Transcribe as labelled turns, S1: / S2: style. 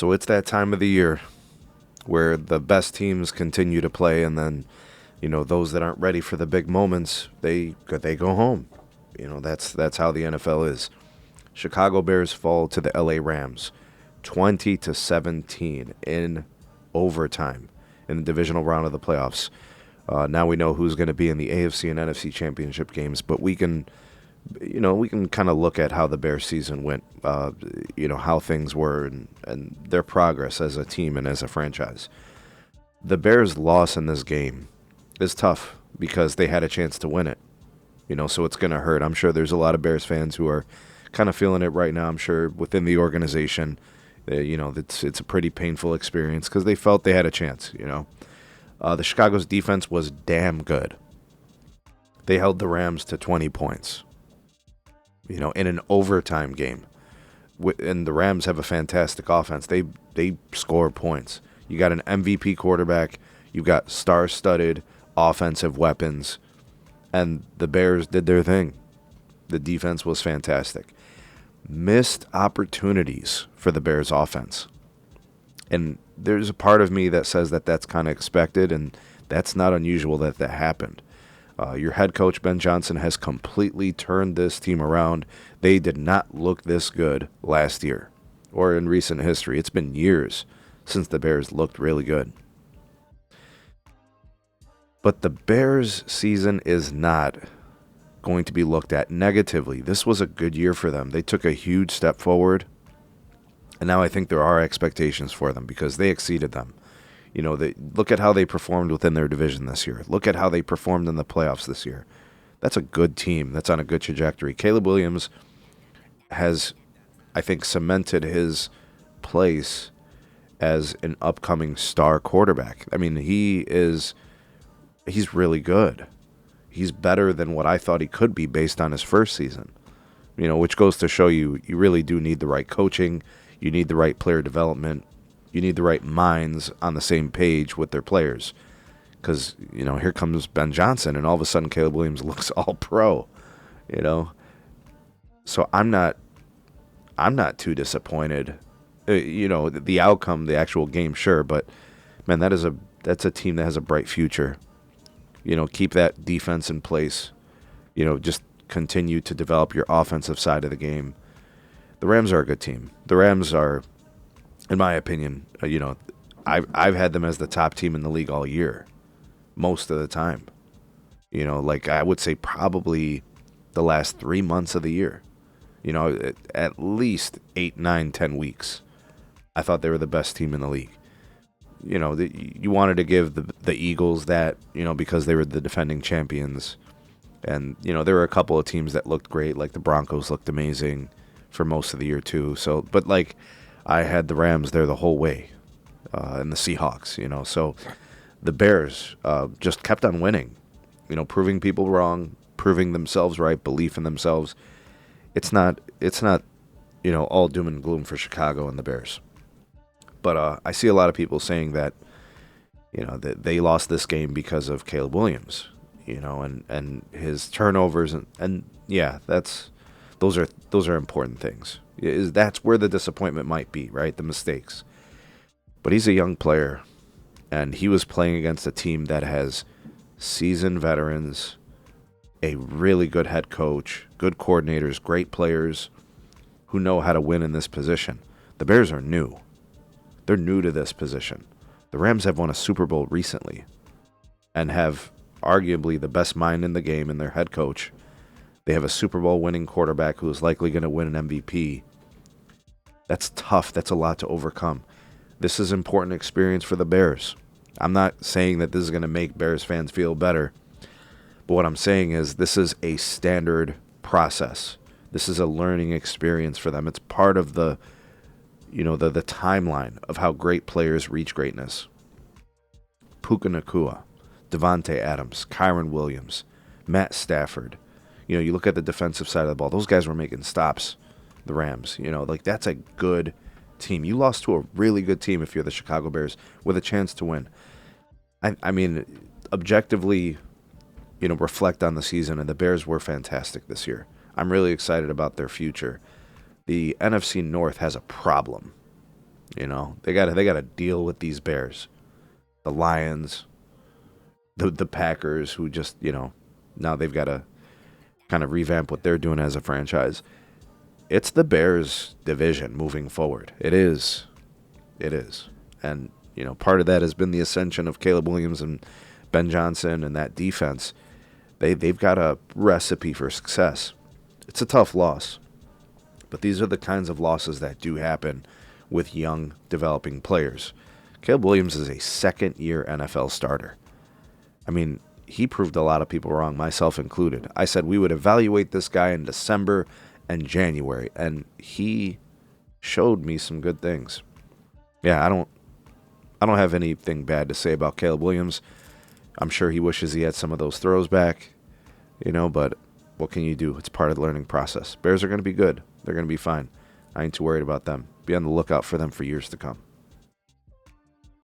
S1: So it's that time of the year where the best teams continue to play, and then, those that aren't ready for the big moments, they go home. That's how the NFL is. Chicago Bears fall to the LA Rams 20-17 in overtime in the divisional round of the playoffs. Now we know who's going to be in the AFC and NFC championship games, but we can kind of look at how the Bears season went, how things were and their progress as a team and as a franchise. The Bears' loss in this game is tough because they had a chance to win it, so it's going to hurt. I'm sure there's a lot of Bears fans who are kind of feeling it right now. I'm sure within the organization, it's a pretty painful experience because they felt they had a chance, The Chicago's defense was damn good. They held the Rams to 20 points. In an overtime game. And the Rams have a fantastic offense. They score points. You got an MVP quarterback. You got star-studded offensive weapons. And the Bears did their thing. The defense was fantastic. Missed opportunities for the Bears offense. And there's a part of me that says that that's kind of expected, and that's not unusual that happened. Your head coach, Ben Johnson, has completely turned this team around. They did not look this good last year or in recent history. It's been years since the Bears looked really good. But the Bears' season is not going to be looked at negatively. This was a good year for them. They took a huge step forward, and now I think there are expectations for them because they exceeded them. Look at how they performed within their division this year. Look at how they performed in the playoffs this year. That's a good team. That's on a good trajectory. Caleb Williams has, I think, cemented his place as an upcoming star quarterback. I mean, he's really good. He's better than what I thought he could be based on his first season, which goes to show you really do need the right coaching. You need the right player development. You need the right minds on the same page with their players. Because, here comes Ben Johnson, and all of a sudden Caleb Williams looks all pro, So I'm not too disappointed. The outcome, the actual game, sure, but, man, that's a team that has a bright future. Keep that defense in place. Just continue to develop your offensive side of the game. The Rams are a good team. The Rams are, in my opinion, I've had them as the top team in the league all year, most of the time. I would say probably the last 3 months of the year. At least 8, 9, 10 weeks. I thought they were the best team in the league. You wanted to give the Eagles that, because they were the defending champions. And, there were a couple of teams that looked great, like the Broncos looked amazing for most of the year too. So, but I had the Rams there the whole way, and the Seahawks, So the Bears just kept on winning, proving people wrong, proving themselves right, belief in themselves. It's not all doom and gloom for Chicago and the Bears. But I see a lot of people saying that, that they lost this game because of Caleb Williams, and his turnovers, and yeah, those are important things. That's where the disappointment might be, right? The mistakes. But he's a young player, and he was playing against a team that has seasoned veterans, a really good head coach, good coordinators, great players who know how to win in this position. The Bears are new. They're new to this position. The Rams have won a Super Bowl recently and have arguably the best mind in the game in their head coach. They have a Super Bowl winning quarterback who is likely going to win an MVP. That's tough. That's a lot to overcome. This is important experience for the Bears. I'm not saying that this is going to make Bears fans feel better, but what I'm saying is this is a standard process. This is a learning experience for them. It's part of the timeline of how great players reach greatness. Puka Nacua, Devontae Adams, Kyron Williams, Matt Stafford. You look at the defensive side of the ball. Those guys were making stops, the Rams. That's a good team. You lost to a really good team if you're the Chicago Bears with a chance to win. I mean, objectively, reflect on the season, and the Bears were fantastic this year. I'm really excited about their future. The NFC North has a problem. They gotta deal with these Bears, the Lions, the Packers, who just now they've got to kind of revamp what they're doing as a franchise. It's the Bears division moving forward. It is. It is. And, part of that has been the ascension of Caleb Williams and Ben Johnson and that defense. They've got a recipe for success. It's a tough loss. But these are the kinds of losses that do happen with young, developing players. Caleb Williams is a second-year NFL starter. I mean, he proved a lot of people wrong, myself included. I said we would evaluate this guy in December and January, and he showed me some good things. Yeah, I don't have anything bad to say about Caleb Williams. I'm sure he wishes he had some of those throws back, but what can you do? It's part of the learning process. Bears are going to be good. They're going to be fine. I ain't too worried about them. Be on the lookout for them for years to come.